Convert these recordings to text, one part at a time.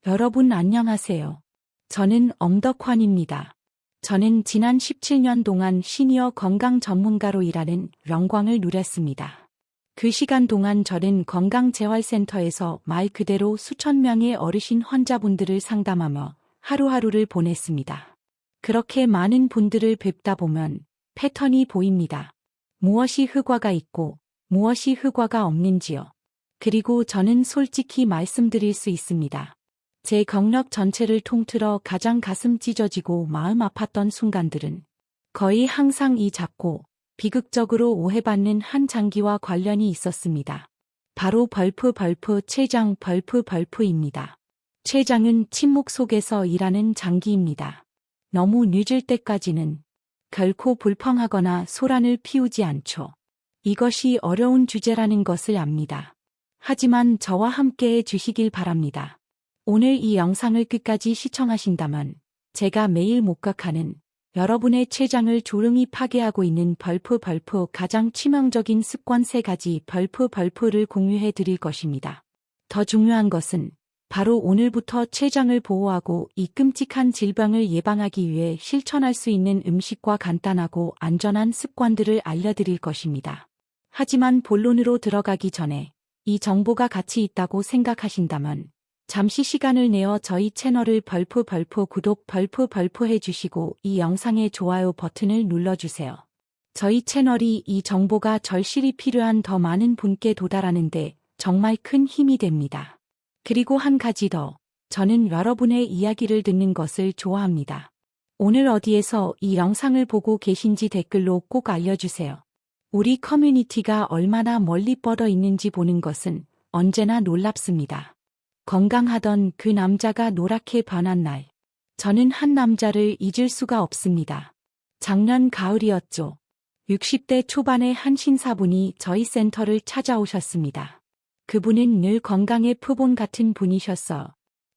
여러분 안녕하세요. 저는 엄덕환입니다. 저는 지난 17년 동안 시니어 건강 전문가로 일하는 영광을 누렸습니다. 그 시간 동안 저는 건강재활센터에서 말 그대로 수천 명의 어르신 환자분들을 상담하며 하루하루를 보냈습니다. 그렇게 많은 분들을 뵙다 보면 패턴이 보입니다. 무엇이 효과가 있고 무엇이 효과가 없는지요. 그리고 저는 솔직히 말씀드릴 수 있습니다. 제 경력 전체를 통틀어 가장 가슴 찢어지고 마음 아팠던 순간들은 거의 항상 이 작고 비극적으로 오해받는 한 장기와 관련이 있었습니다. 바로 췌장 벌프입니다. 췌장은 침묵 속에서 일하는 장기입니다. 너무 늦을 때까지는 결코 불평하거나 소란을 피우지 않죠. 이것이 어려운 주제라는 것을 압니다. 하지만 저와 함께해 주시길 바랍니다. 오늘 이 영상을 끝까지 시청하신다면 제가 매일 목격하는 여러분의 췌장을 조롱이 파괴하고 있는 벌프 가장 치명적인 습관 3가지 벌프를 공유해 드릴 것입니다. 더 중요한 것은 바로 오늘부터 췌장을 보호하고 이 끔찍한 질병을 예방하기 위해 실천할 수 있는 음식과 간단하고 안전한 습관들을 알려드릴 것입니다. 하지만 본론으로 들어가기 전에 이 정보가 가치 있다고 생각하신다면 잠시 시간을 내어 저희 채널을 벌프 구독 해주시고 이 영상의 좋아요 버튼을 눌러주세요. 저희 채널이 이 정보가 절실히 필요한 더 많은 분께 도달하는데 정말 큰 힘이 됩니다. 그리고 한 가지 더, 저는 여러분의 이야기를 듣는 것을 좋아합니다. 오늘 어디에서 이 영상을 보고 계신지 댓글로 꼭 알려주세요. 우리 커뮤니티가 얼마나 멀리 뻗어 있는지 보는 것은 언제나 놀랍습니다. 건강하던 그 남자가 노랗게 변한 날. 저는 한 남자를 잊을 수가 없습니다. 작년 가을이었죠. 60대 초반의 한 신사분이 저희 센터를 찾아오셨습니다. 그분은 늘 건강의 표본 같은 분이셨어요.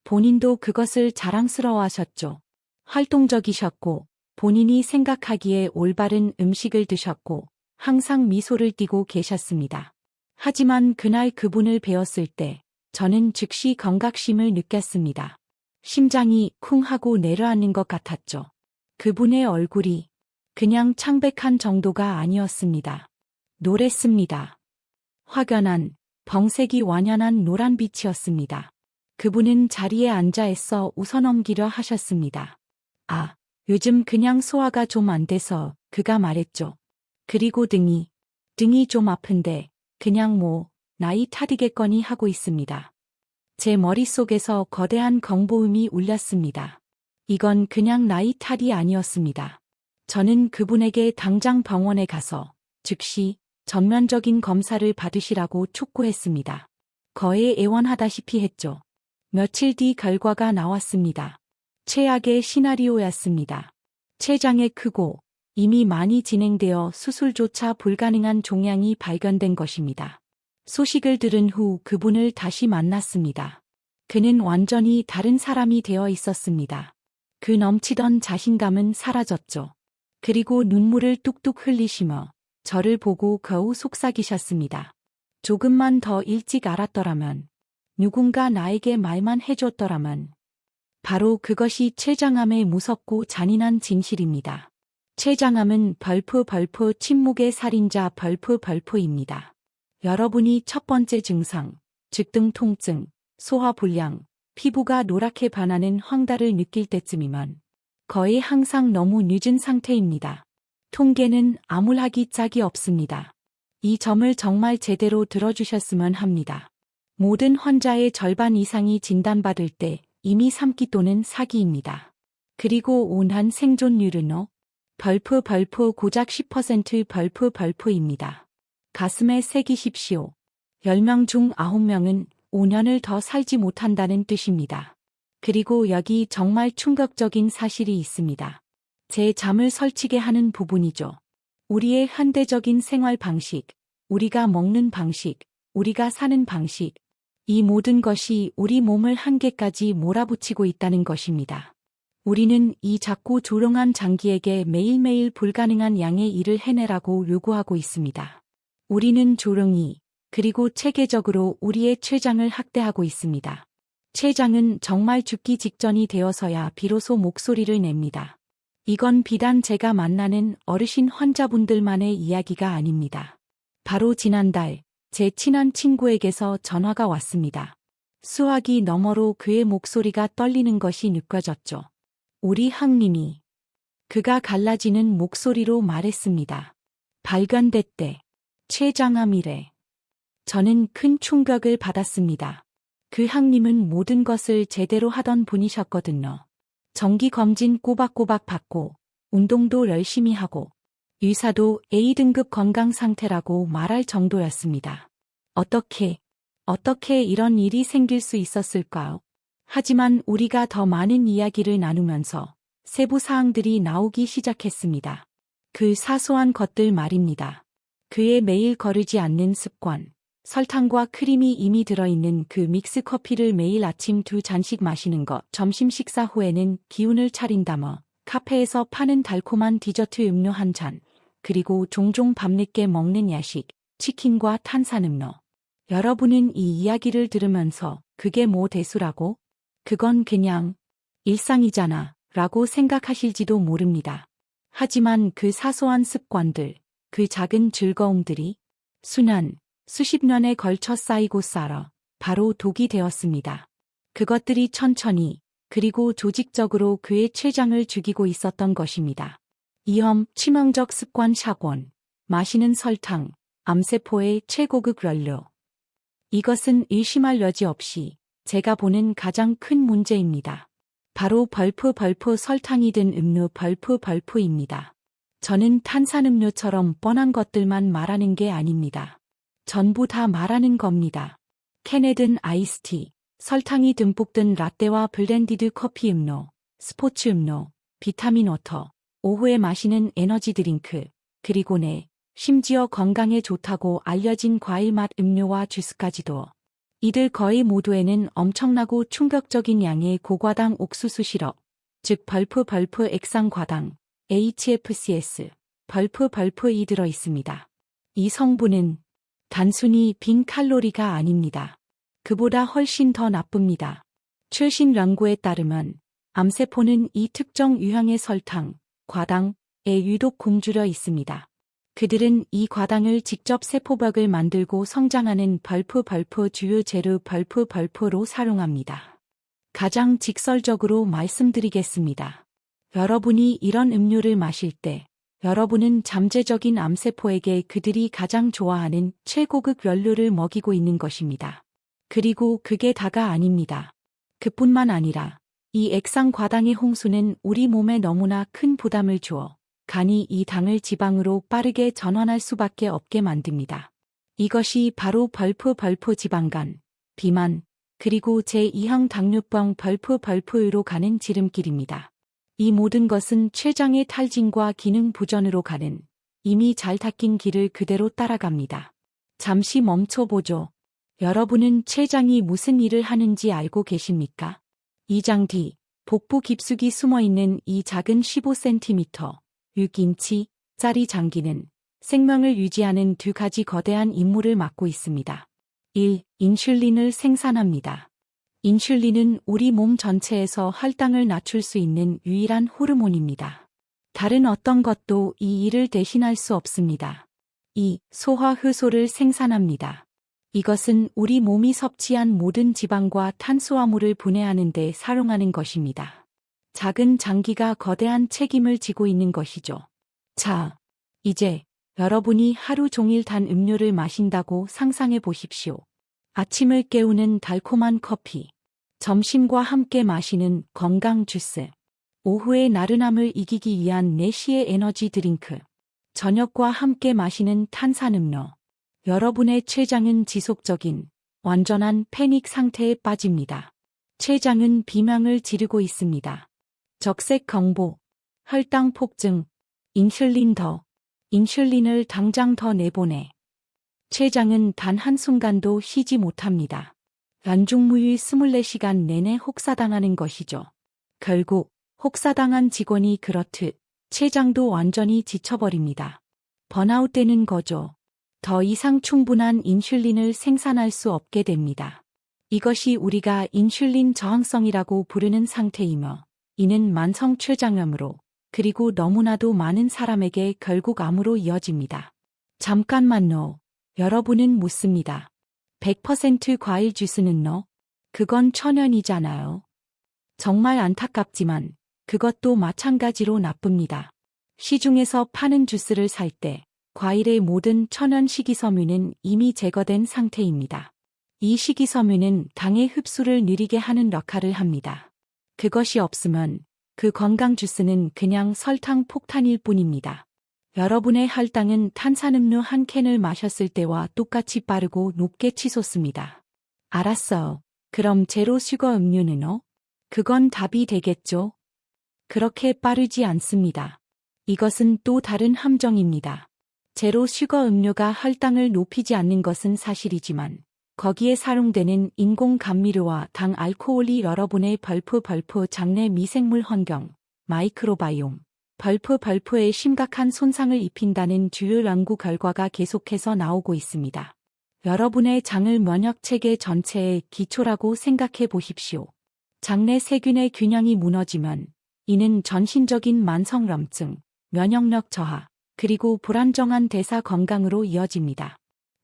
본인도 그것을 자랑스러워하셨죠. 활동적이셨고 본인이 생각하기에 올바른 음식을 드셨고 항상 미소를 띠고 계셨습니다. 하지만 그날 그분을 뵈었을 때 저는 즉시 경각심을 느꼈습니다. 심장이 쿵 하고 내려앉는 것 같았죠. 그분의 얼굴이 그냥 창백한 정도가 아니었습니다. 노랬습니다. 확연한, 병색이 완연한 노란빛이었습니다. 그분은 자리에 앉아 애써 웃어넘기려 하셨습니다. 아, 요즘 그냥 소화가 좀 안 돼서 그가 말했죠. 그리고 등이 좀 아픈데 그냥 나이 탓이겠거니 하고 있습니다. 제 머릿속에서 거대한 경보음이 울렸습니다. 이건 그냥 나이 탓이 아니었습니다. 저는 그분에게 당장 병원에 가서 즉시 전면적인 검사를 받으시라고 촉구했습니다. 거의 애원하다시피 했죠. 며칠 뒤 결과가 나왔습니다. 최악의 시나리오였습니다. 췌장에 크고 이미 많이 진행되어 수술조차 불가능한 종양이 발견된 것입니다. 소식을 들은 후 그분을 다시 만났습니다. 그는 완전히 다른 사람이 되어 있었습니다. 그 넘치던 자신감은 사라졌죠. 그리고 눈물을 뚝뚝 흘리시며 저를 보고 겨우 속삭이셨습니다. 조금만 더 일찍 알았더라면, 누군가 나에게 말만 해줬더라면. 바로 그것이 췌장암의 무섭고 잔인한 진실입니다. 췌장암은 벌프 침묵의 살인자 벌프입니다. 여러분이 첫 번째 증상, 즉 등 통증, 소화불량, 피부가 노랗게 변하는 황달을 느낄 때쯤이면 거의 항상 너무 늦은 상태입니다. 통계는 암울하기 짝이 없습니다. 이 점을 정말 제대로 들어주셨으면 합니다. 모든 환자의 절반 이상이 진단받을 때 이미 3기 또는 4기입니다. 그리고 온한 생존율은 벌프 고작 10% 벌프입니다. 가슴에 새기십시오. 10명 중 9명은 5년을 더 살지 못한다는 뜻입니다. 그리고 여기 정말 충격적인 사실이 있습니다. 제 잠을 설치게 하는 부분이죠. 우리의 현대적인 생활 방식, 우리가 먹는 방식, 우리가 사는 방식, 이 모든 것이 우리 몸을 한계까지 몰아붙이고 있다는 것입니다. 우리는 이 작고 조롱한 장기에게 매일매일 불가능한 양의 일을 해내라고 요구하고 있습니다. 우리는 조롱이, 그리고 체계적으로 우리의 췌장을 학대하고 있습니다. 췌장은 정말 죽기 직전이 되어서야 비로소 목소리를 냅니다. 이건 비단 제가 만나는 어르신 환자분들만의 이야기가 아닙니다. 바로 지난달 제 친한 친구에게서 전화가 왔습니다. 수화기 너머로 그의 목소리가 떨리는 것이 느껴졌죠. 우리 항님이 그가 갈라지는 목소리로 말했습니다. 발견됐대. 췌장암이래. 저는 큰 충격을 받았습니다. 그 항님은 모든 것을 제대로 하던 분이셨거든요. 정기검진 꼬박꼬박 받고 운동도 열심히 하고 의사도 A등급 건강 상태라고 말할 정도였습니다. 어떻게 이런 일이 생길 수 있었을까요? 하지만 우리가 더 많은 이야기를 나누면서 세부 사항들이 나오기 시작했습니다. 그 사소한 것들 말입니다. 그의 매일 거르지 않는 습관, 설탕과 크림이 이미 들어있는 그 믹스 커피를 매일 아침 2잔씩 마시는 것, 점심 식사 후에는 기운을 차린다며 카페에서 파는 달콤한 디저트 음료 1잔, 그리고 종종 밤늦게 먹는 야식, 치킨과 탄산음료. 여러분은 이 이야기를 들으면서 그게 뭐 대수라고? 그건 그냥 일상이잖아 라고 생각하실지도 모릅니다. 하지만 그 사소한 습관들, 그 작은 즐거움들이 수십 년에 걸쳐 쌓이고 쌓아 바로 독이 되었습니다. 그것들이 천천히 그리고 조직적으로 그의 췌장을 죽이고 있었던 것입니다. 위험, 치명적 습관 샷건, 마시는 설탕, 암세포의 최고급 연료. 이것은 의심할 여지 없이 제가 보는 가장 큰 문제입니다. 바로 벌프 설탕이 든 음료 벌프입니다. 저는 탄산음료처럼 뻔한 것들만 말하는 게 아닙니다. 전부 다 말하는 겁니다. 캔에 든 아이스티, 설탕이 듬뿍 든 라떼와 블렌디드 커피 음료, 스포츠 음료, 비타민 워터, 오후에 마시는 에너지 드링크, 그리고 심지어 건강에 좋다고 알려진 과일맛 음료와 주스까지도. 이들 거의 모두에는 엄청나고 충격적인 양의 고과당 옥수수 시럽, 즉 벌프 액상과당, HFCS, 벌프이 들어 있습니다. 이 성분은 단순히 빈 칼로리가 아닙니다. 그보다 훨씬 더 나쁩니다. 최신 연구에 따르면 암세포는 이 특정 유형의 설탕, 과당에 유독 굶주려 있습니다. 그들은 이 과당을 직접 세포벽을 만들고 성장하는 벌프 주요 재료 벌프로 사용합니다. 가장 직설적으로 말씀드리겠습니다. 여러분이 이런 음료를 마실 때 여러분은 잠재적인 암세포에게 그들이 가장 좋아하는 최고급 연료를 먹이고 있는 것입니다. 그리고 그게 다가 아닙니다. 그뿐만 아니라 이 액상 과당의 홍수는 우리 몸에 너무나 큰 부담을 주어 간이 이 당을 지방으로 빠르게 전환할 수밖에 없게 만듭니다. 이것이 바로 벌프 지방간, 비만, 그리고 제2형 당뇨병 벌프로 가는 지름길입니다. 이 모든 것은 췌장의 탈진과 기능 부전으로 가는 이미 잘 닦인 길을 그대로 따라갑니다. 잠시 멈춰보죠. 여러분은 췌장이 무슨 일을 하는지 알고 계십니까? 이장 뒤, 복부 깊숙이 숨어있는 이 작은 15cm, 6인치짜리 장기는 생명을 유지하는 두 가지 거대한 임무를 맡고 있습니다. 1. 인슐린을 생산합니다. 인슐린은 우리 몸 전체에서 혈당을 낮출 수 있는 유일한 호르몬입니다. 다른 어떤 것도 이 일을 대신할 수 없습니다. 2. 소화효소를 생산합니다. 이것은 우리 몸이 섭취한 모든 지방과 탄수화물을 분해하는 데 사용하는 것입니다. 작은 장기가 거대한 책임을 지고 있는 것이죠. 자, 이제 여러분이 하루 종일 단 음료를 마신다고 상상해 보십시오. 아침을 깨우는 달콤한 커피, 점심과 함께 마시는 건강 주스, 오후의 나른함을 이기기 위한 4시의 에너지 드링크, 저녁과 함께 마시는 탄산음료. 여러분의 췌장은 지속적인, 완전한 패닉 상태에 빠집니다. 췌장은 비명을 지르고 있습니다. 적색 경보, 혈당 폭증, 인슐린을 당장 더 내보내. 췌장은 단 한순간도 쉬지 못합니다. 연중무휴 24시간 내내 혹사당하는 것이죠. 결국 혹사당한 직원이 그렇듯 췌장도 완전히 지쳐버립니다. 번아웃되는 거죠. 더 이상 충분한 인슐린을 생산할 수 없게 됩니다. 이것이 우리가 인슐린 저항성이라고 부르는 상태이며 이는 만성 췌장염으로 그리고 너무나도 많은 사람에게 결국 암으로 이어집니다. 잠깐만요. 여러분은 묻습니다. 100% 과일 주스는요? 그건 천연이잖아요. 정말 안타깝지만 그것도 마찬가지로 나쁩니다. 시중에서 파는 주스를 살 때 과일의 모든 천연 식이섬유는 이미 제거된 상태입니다. 이 식이섬유는 당의 흡수를 느리게 하는 역할을 합니다. 그것이 없으면 그 건강 주스는 그냥 설탕 폭탄일 뿐입니다. 여러분의 혈당은 탄산음료 한 캔을 마셨을 때와 똑같이 빠르고 높게 치솟습니다. 알았어요. 그럼 제로 슈거 음료는요? 그건 답이 되겠죠? 그렇게 빠르지 않습니다. 이것은 또 다른 함정입니다. 제로 슈거 음료가 혈당을 높이지 않는 것은 사실이지만 거기에 사용되는 인공 감미료와 당 알코올이 여러분의 벌프 장내 미생물 환경, 마이크로바이옴, 벌프에 심각한 손상을 입힌다는 주요 연구 결과가 계속해서 나오고 있습니다. 여러분의 장을 면역체계 전체의 기초라고 생각해 보십시오. 장내 세균의 균형이 무너지면 이는 전신적인 만성염증, 면역력 저하, 그리고 불안정한 대사 건강으로 이어집니다.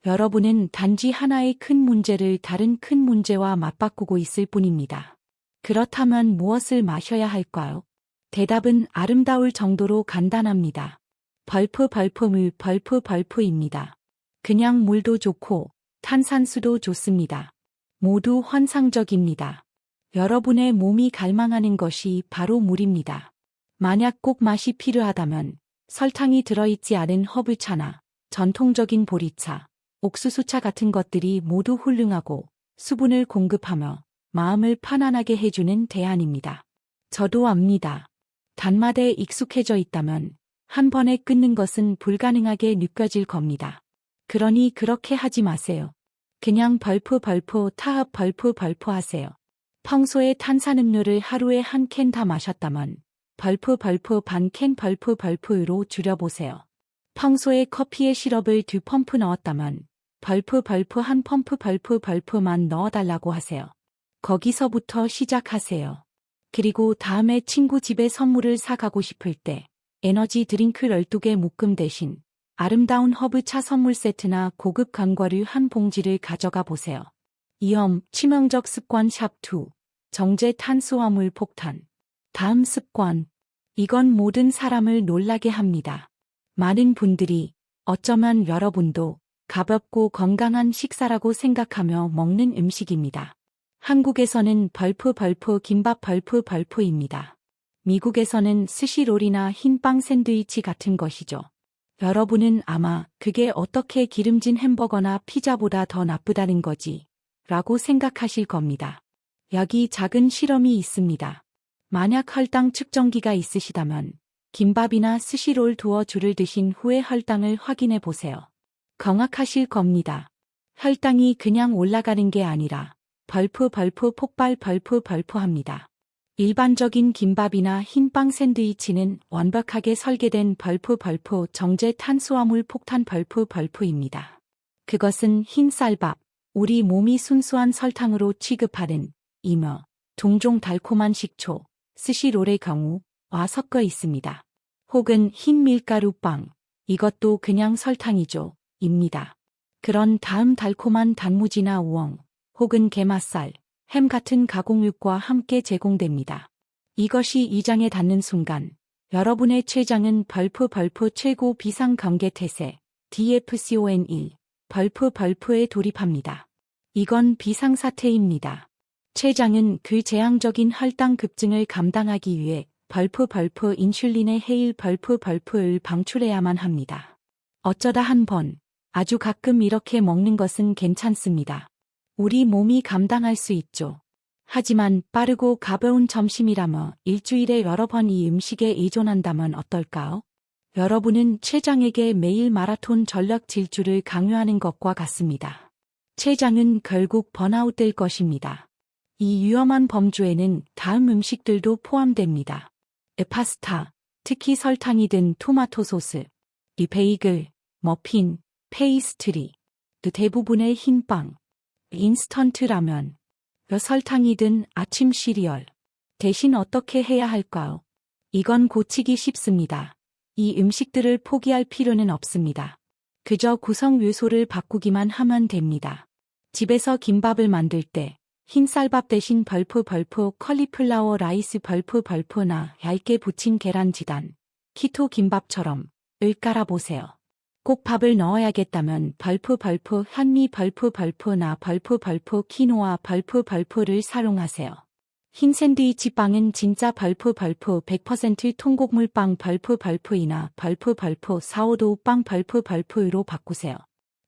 여러분은 단지 하나의 큰 문제를 다른 큰 문제와 맞바꾸고 있을 뿐입니다. 그렇다면 무엇을 마셔야 할까요? 대답은 아름다울 정도로 간단합니다. 벌프입니다. 그냥 물도 좋고 탄산수도 좋습니다. 모두 환상적입니다. 여러분의 몸이 갈망하는 것이 바로 물입니다. 만약 꼭 맛이 필요하다면 설탕이 들어있지 않은 허브차나 전통적인 보리차, 옥수수차 같은 것들이 모두 훌륭하고 수분을 공급하며 마음을 편안하게 해주는 대안입니다. 저도 압니다. 단맛에 익숙해져 있다면 한 번에 끊는 것은 불가능하게 느껴질 겁니다. 그러니 그렇게 하지 마세요. 그냥 타합 하세요. 평소에 탄산음료를 하루에 한 캔 다 마셨다면 반 캔 벌프로 줄여보세요. 평소에 커피에 시럽을 2펌프 넣었다면 한 펌프만 넣어달라고 하세요. 거기서부터 시작하세요. 그리고 다음에 친구 집에 선물을 사가고 싶을 때 에너지 드링크 12개 묶음 대신 아름다운 허브차 선물 세트나 고급 견과류 한 봉지를 가져가 보세요. 치명적 습관 샵2. 정제 탄수화물 폭탄. 다음 습관. 이건 모든 사람을 놀라게 합니다. 많은 분들이 어쩌면 여러분도 가볍고 건강한 식사라고 생각하며 먹는 음식입니다. 한국에서는 김밥 벌프입니다. 미국에서는 스시롤이나 흰빵 샌드위치 같은 것이죠. 여러분은 아마 그게 어떻게 기름진 햄버거나 피자보다 더 나쁘다는 거지 라고 생각하실 겁니다. 여기 작은 실험이 있습니다. 만약 혈당 측정기가 있으시다면 김밥이나 스시롤 두어 줄을 드신 후에 혈당을 확인해 보세요. 경악하실 겁니다. 혈당이 그냥 올라가는 게 아니라 폭발 합니다. 일반적인 김밥이나 흰빵 샌드위치는 완벽하게 설계된 정제 탄수화물 폭탄 벌프입니다. 그것은 흰 쌀밥, 우리 몸이 순수한 설탕으로 취급하는 이며 동종 달콤한 식초, 스시롤의 경우와 섞어 있습니다. 혹은 흰 밀가루 빵, 이것도 그냥 설탕이죠. 입니다. 그런 다음 달콤한 단무지나 우엉, 혹은 게맛살, 햄 같은 가공육과 함께 제공됩니다. 이것이 이장에 닿는 순간 여러분의 췌장은 최고 비상 경계 태세 DFCON1 벌프에 돌입합니다. 이건 비상사태입니다. 췌장은 그 재앙적인 혈당 급증을 감당하기 위해 인슐린의 해일 벌프를 방출해야만 합니다. 어쩌다 한 번, 아주 가끔 이렇게 먹는 것은 괜찮습니다. 우리 몸이 감당할 수 있죠. 하지만 빠르고 가벼운 점심이라며 일주일에 여러 번 이 음식에 의존한다면 어떨까요? 여러분은 췌장에게 매일 마라톤 전력 질주를 강요하는 것과 같습니다. 췌장은 결국 번아웃될 것입니다. 이 위험한 범주에는 다음 음식들도 포함됩니다. 파스타, 특히 설탕이 든 토마토 소스, 베이글, 머핀, 페이스트리, 대부분의 흰빵, 인스턴트 라면, 설탕이든 아침 시리얼. 대신 어떻게 해야 할까요? 이건 고치기 쉽습니다. 이 음식들을 포기할 필요는 없습니다. 그저 구성 요소를 바꾸기만 하면 됩니다. 집에서 김밥을 만들 때 흰 쌀밥 대신 벌프 컬리플라워 라이스 벌프나 얇게 부친 계란 지단, 키토 김밥처럼 을 깔아보세요. 꼭 밥을 넣어야겠다면 벌프 현미 벌프나 벌프 키노아 벌프를 사용하세요. 흰 샌드위치 빵은 진짜 벌프 100% 통곡물빵 벌프이나 벌프 사오도우 빵 벌프로 바꾸세요.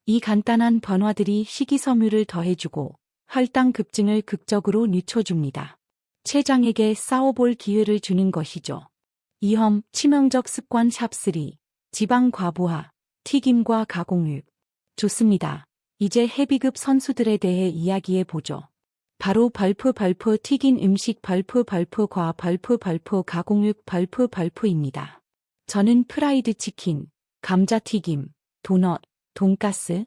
이 간단한 변화들이 식이섬유를 더해주고 혈당 급증을 극적으로 늦춰줍니다. 췌장에게 싸워볼 기회를 주는 것이죠. 위험, 치명적 습관 샵3. 지방 과부하, 튀김과 가공육. 좋습니다. 이제 헤비급 선수들에 대해 이야기해보죠. 바로 벌프 튀긴 음식 벌프 과 벌프 가공육 벌프입니다. 저는 프라이드 치킨, 감자튀김, 도넛, 돈가스,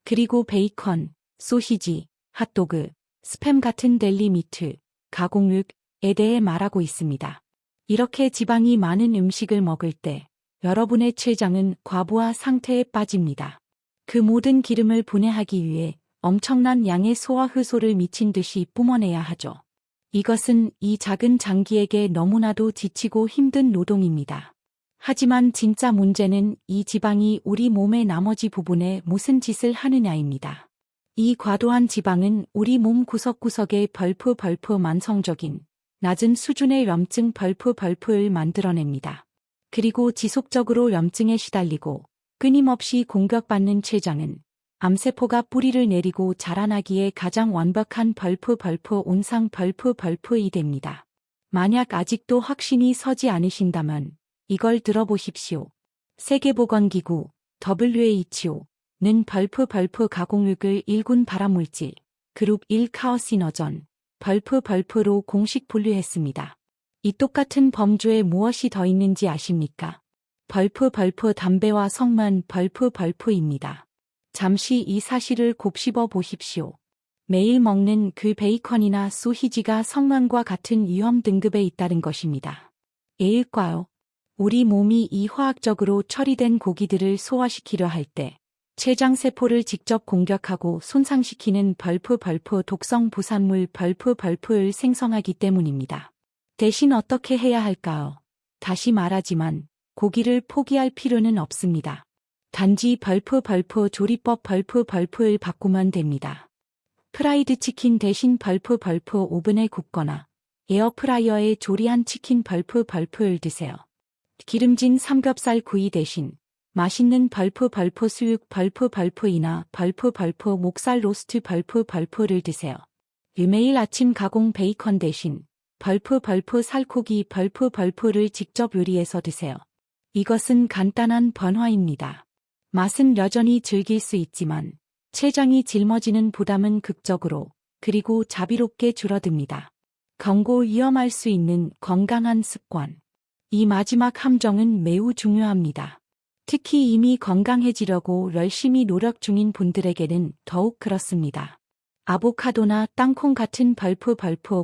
그리고 베이컨, 소시지, 핫도그, 스팸 같은 델리 미트, 가공육에 대해 말하고 있습니다. 이렇게 지방이 많은 음식을 먹을 때 여러분의 췌장은 과부하 상태에 빠집니다. 그 모든 기름을 분해하기 위해 엄청난 양의 소화 효소를 미친 듯이 뿜어내야 하죠. 이것은 이 작은 장기에게 너무나도 지치고 힘든 노동입니다. 하지만 진짜 문제는 이 지방이 우리 몸의 나머지 부분에 무슨 짓을 하느냐입니다. 이 과도한 지방은 우리 몸 구석구석에 벌프 만성적인 낮은 수준의 염증 벌프를 만들어냅니다. 그리고 지속적으로 염증에 시달리고 끊임없이 공격받는 췌장은 암세포가 뿌리를 내리고 자라나기에 가장 완벽한 벌프 온상 벌프이 됩니다. 만약 아직도 확신이 서지 않으신다면 이걸 들어보십시오. 세계보건기구 WHO는 벌프 가공육을 1군 발암물질, 그룹 1 카오시너전, 벌프로 공식 분류했습니다. 이 똑같은 범주에 무엇이 더 있는지 아십니까? 벌프 담배와 성만 벌프입니다. 잠시 이 사실을 곱씹어 보십시오. 매일 먹는 그 베이컨이나 소시지가 성만과 같은 위험 등급에 있다는 것입니다. 왜일까요? 우리 몸이 이 화학적으로 처리된 고기들을 소화시키려 할 때 췌장세포를 직접 공격하고 손상시키는 벌프 독성 부산물 벌프를 생성하기 때문입니다. 대신 어떻게 해야 할까요? 다시 말하지만 고기를 포기할 필요는 없습니다. 단지 벌프 조리법 벌프를 바꾸면 됩니다. 프라이드 치킨 대신 벌프 오븐에 굽거나 에어프라이어에 조리한 치킨 벌프를 드세요. 기름진 삼겹살 구이 대신 맛있는 벌프 수육 벌프이나 벌프 목살 로스트 벌프를 드세요. 매일 아침 가공 베이컨 대신 벌프 살코기 벌프를 직접 요리해서 드세요. 이것은 간단한 변화입니다. 맛은 여전히 즐길 수 있지만 췌장이 짊어지는 부담은 극적으로 그리고 자비롭게 줄어듭니다. 경고 위험할 수 있는 건강한 습관. 이 마지막 함정은 매우 중요합니다. 특히 이미 건강해지려고 열심히 노력 중인 분들에게는 더욱 그렇습니다. 아보카도나 땅콩 같은 벌프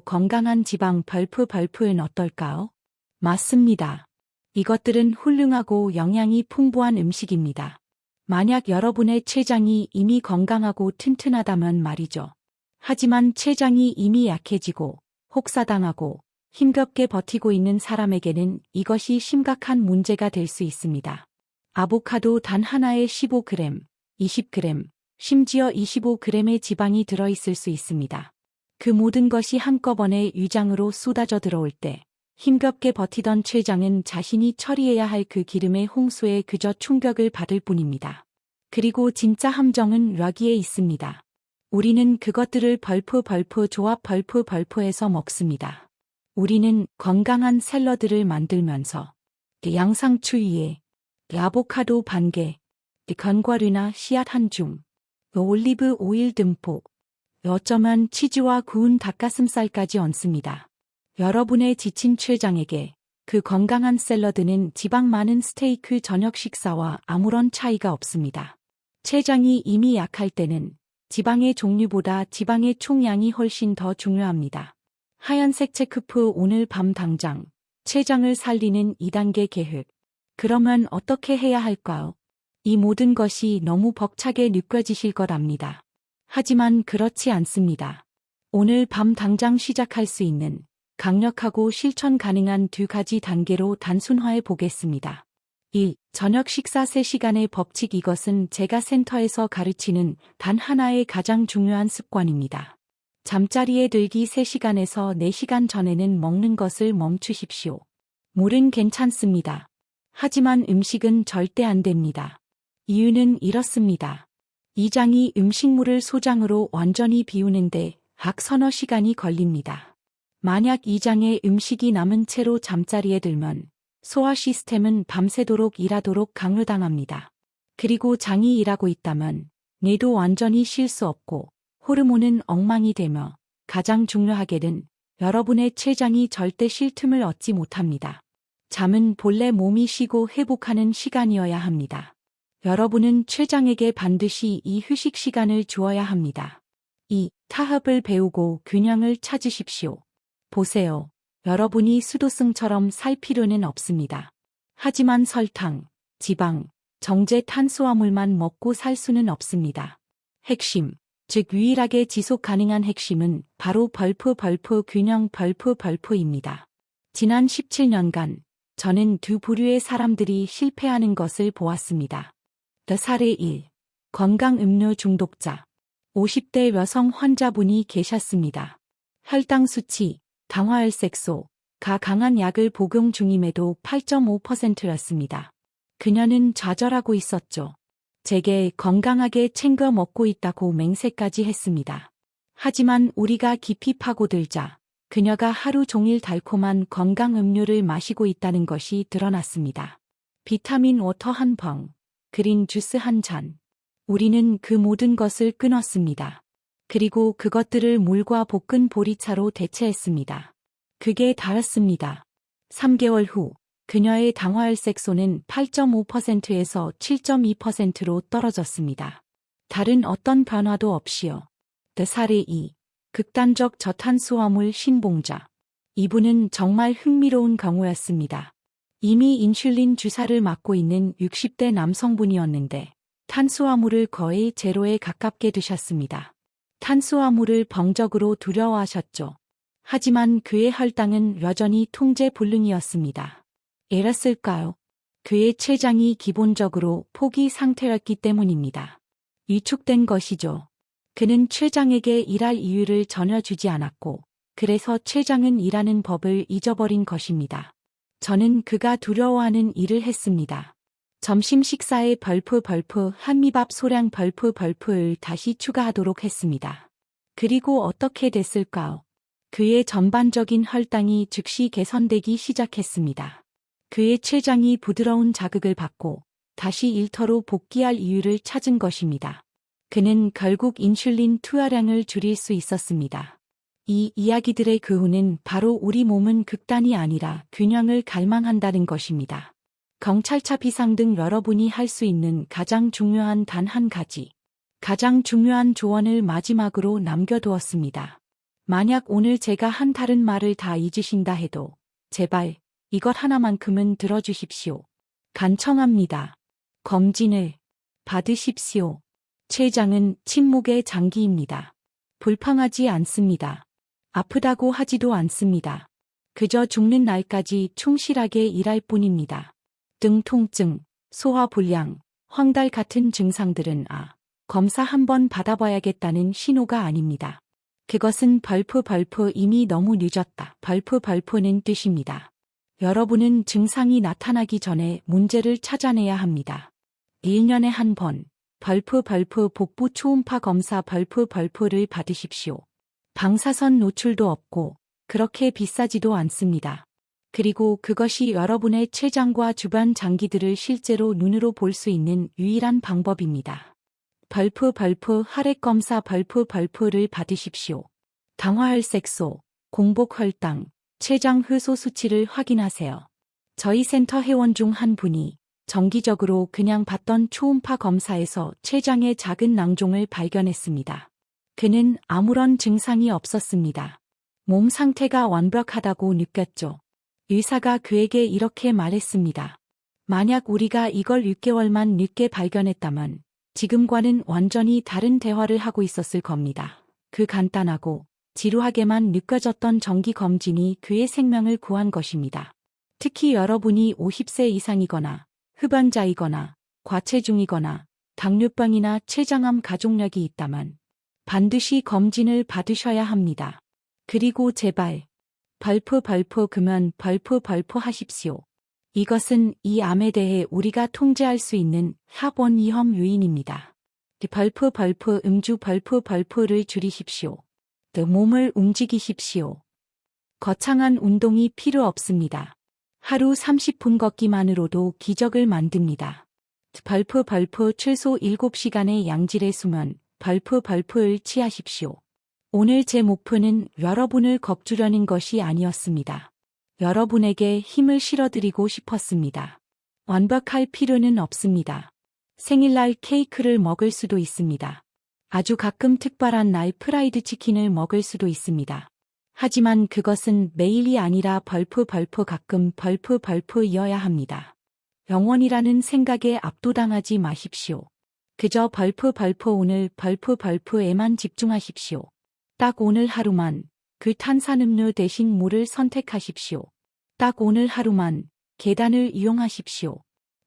건강한 지방 벌프는 어떨까요? 맞습니다. 이것들은 훌륭하고 영양이 풍부한 음식입니다. 만약 여러분의 췌장이 이미 건강하고 튼튼하다면 말이죠. 하지만 췌장이 이미 약해지고 혹사당하고 힘겹게 버티고 있는 사람에게는 이것이 심각한 문제가 될 수 있습니다. 아보카도 단 하나에 15g, 20g, 심지어 25g의 지방이 들어있을 수 있습니다. 그 모든 것이 한꺼번에 위장으로 쏟아져 들어올 때 힘겹게 버티던 췌장은 자신이 처리해야 할 그 기름의 홍수에 그저 충격을 받을 뿐입니다. 그리고 진짜 함정은 여기에 있습니다. 우리는 그것들을 벌프 조합 벌프에서 먹습니다. 우리는 건강한 샐러드를 만들면서 양상추 위에 아보카도 반개, 견과류나 씨앗 한 줌, 올리브 오일 듬뿍, 어쩌면 치즈와 구운 닭가슴살까지 얹습니다. 여러분의 지친 췌장에게 그 건강한 샐러드는 지방 많은 스테이크 저녁 식사와 아무런 차이가 없습니다. 췌장이 이미 약할 때는 지방의 종류보다 지방의 총량이 훨씬 더 중요합니다. 하얀색 체크프 오늘 밤 당장 췌장을 살리는 2단계 계획. 그러면 어떻게 해야 할까요? 이 모든 것이 너무 벅차게 느껴지실 것 압니다. 하지만 그렇지 않습니다. 오늘 밤 당장 시작할 수 있는 강력하고 실천 가능한 2가지 단계로 단순화해 보겠습니다. 1. 저녁 식사 3시간의 법칙. 이것은 제가 센터에서 가르치는 단 하나의 가장 중요한 습관입니다. 잠자리에 들기 3시간에서 4시간 전에는 먹는 것을 멈추십시오. 물은 괜찮습니다. 하지만 음식은 절대 안 됩니다. 이유는 이렇습니다. 이 장이 음식물을 소장으로 완전히 비우는데 약 서너 시간이 걸립니다. 만약 이 장에 음식이 남은 채로 잠자리에 들면 소화 시스템은 밤새도록 일하도록 강요당합니다. 그리고 장이 일하고 있다면 뇌도 완전히 쉴 수 없고 호르몬은 엉망이 되며 가장 중요하게는 여러분의 췌장이 절대 쉴 틈을 얻지 못합니다. 잠은 본래 몸이 쉬고 회복하는 시간이어야 합니다. 여러분은 췌장에게 반드시 이 휴식 시간을 주어야 합니다. 2. 타협을 배우고 균형을 찾으십시오. 보세요. 여러분이 수도승처럼 살 필요는 없습니다. 하지만 설탕, 지방, 정제 탄수화물만 먹고 살 수는 없습니다. 핵심, 즉 유일하게 지속 가능한 핵심은 바로 균형 벌프입니다. 지난 17년간 저는 2 부류의 사람들이 실패하는 것을 보았습니다. 사례 1. 건강 음료 중독자. 50대 여성 환자분이 계셨습니다. 혈당 수치, 당화혈색소가 강한 약을 복용 중임에도 8.5%였습니다. 그녀는 좌절하고 있었죠. 제게 건강하게 챙겨 먹고 있다고 맹세까지 했습니다. 하지만 우리가 깊이 파고들자 그녀가 하루 종일 달콤한 건강 음료를 마시고 있다는 것이 드러났습니다. 비타민 워터 한 병, 그린 주스 한 잔. 우리는 그 모든 것을 끊었습니다. 그리고 그것들을 물과 볶은 보리차로 대체했습니다. 그게 다였습니다. 3개월 후 그녀의 당화혈색소는 8.5%에서 7.2%로 떨어졌습니다. 다른 어떤 변화도 없이요. 사례 2. 극단적 저탄수화물 신봉자. 이분은 정말 흥미로운 경우였습니다. 이미 인슐린 주사를 맞고 있는 60대 남성분이었는데 탄수화물을 거의 제로에 가깝게 드셨습니다. 탄수화물을 병적으로 두려워하셨죠. 하지만 그의 혈당은 여전히 통제 불능이었습니다. 이랬을까요? 그의 췌장이 기본적으로 포기 상태였기 때문입니다. 위축된 것이죠. 그는 췌장에게 일할 이유를 전혀 주지 않았고, 그래서 췌장은 일하는 법을 잊어버린 것입니다. 저는 그가 두려워하는 일을 했습니다. 점심 식사에 한미밥 소량 벌프를 다시 추가하도록 했습니다. 그리고 어떻게 됐을까요? 그의 전반적인 혈당이 즉시 개선되기 시작했습니다. 그의 췌장이 부드러운 자극을 받고 다시 일터로 복귀할 이유를 찾은 것입니다. 그는 결국 인슐린 투하량을 줄일 수 있었습니다. 이 이야기들의 교훈은 바로 우리 몸은 극단이 아니라 균형을 갈망한다는 것입니다. 경찰차 비상 등 여러분이 할 수 있는 가장 중요한 단 한 가지. 가장 중요한 조언을 마지막으로 남겨두었습니다. 만약 오늘 제가 한 다른 말을 다 잊으신다 해도 제발 이것 하나만큼은 들어주십시오. 간청합니다. 검진을 받으십시오. 췌장은 침묵의 장기입니다. 불평하지 않습니다. 아프다고 하지도 않습니다. 그저 죽는 날까지 충실하게 일할 뿐입니다. 등 통증, 소화 불량, 황달 같은 증상들은 검사 한번 받아봐야겠다는 신호가 아닙니다. 그것은 이미 너무 늦었다. 벌프는 뜻입니다. 여러분은 증상이 나타나기 전에 문제를 찾아내야 합니다. 1년에 한 번, 복부 초음파 검사 벌프를 받으십시오. 방사선 노출도 없고 그렇게 비싸지도 않습니다. 그리고 그것이 여러분의 췌장과 주변 장기들을 실제로 눈으로 볼 수 있는 유일한 방법입니다. 혈액 검사 벌프를 받으십시오. 당화혈색소, 공복혈당, 췌장 효소 수치를 확인하세요. 저희 센터 회원 중 한 분이 정기적으로 그냥 받던 초음파 검사에서 췌장의 작은 낭종을 발견했습니다. 그는 아무런 증상이 없었습니다. 몸 상태가 완벽하다고 느꼈죠. 의사가 그에게 이렇게 말했습니다. 만약 우리가 이걸 6개월만 늦게 발견했다면 지금과는 완전히 다른 대화를 하고 있었을 겁니다. 그 간단하고 지루하게만 느껴졌던 정기 검진이 그의 생명을 구한 것입니다. 특히 여러분이 50세 이상이거나 흡연자이거나 과체중이거나 당뇨병이나 췌장암 가족력이 있다면 반드시 검진을 받으셔야 합니다. 그리고 제발 벌프 그면 벌프 하십시오. 이것은 이 암에 대해 우리가 통제할 수 있는 합원 위험 요인입니다. 벌프 음주 벌프를 줄이십시오. 몸을 움직이십시오. 거창한 운동이 필요 없습니다. 하루 30분 걷기만으로도 기적을 만듭니다. 벌프 최소 7시간의 양질의 수면 벌프를 취하십시오. 오늘 제 목표는 여러분을 겁주려는 것이 아니었습니다. 여러분에게 힘을 실어드리고 싶었습니다. 완벽할 필요는 없습니다. 생일날 케이크를 먹을 수도 있습니다. 아주 가끔 특별한 날 프라이드 치킨을 먹을 수도 있습니다. 하지만 그것은 매일이 아니라 벌프 가끔 벌프이어야 합니다. 영원이라는 생각에 압도당하지 마십시오. 그저 벌프 오늘 벌프에만 집중하십시오. 딱 오늘 하루만 그 탄산음료 대신 물을 선택하십시오. 딱 오늘 하루만 계단을 이용하십시오.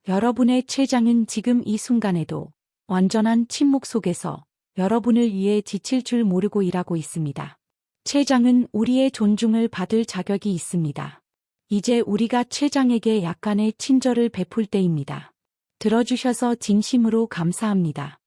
여러분의 췌장은 지금 이 순간에도 완전한 침묵 속에서 여러분을 위해 지칠 줄 모르고 일하고 있습니다. 췌장은 우리의 존중을 받을 자격이 있습니다. 이제 우리가 췌장에게 약간의 친절을 베풀 때입니다. 들어주셔서 진심으로 감사합니다.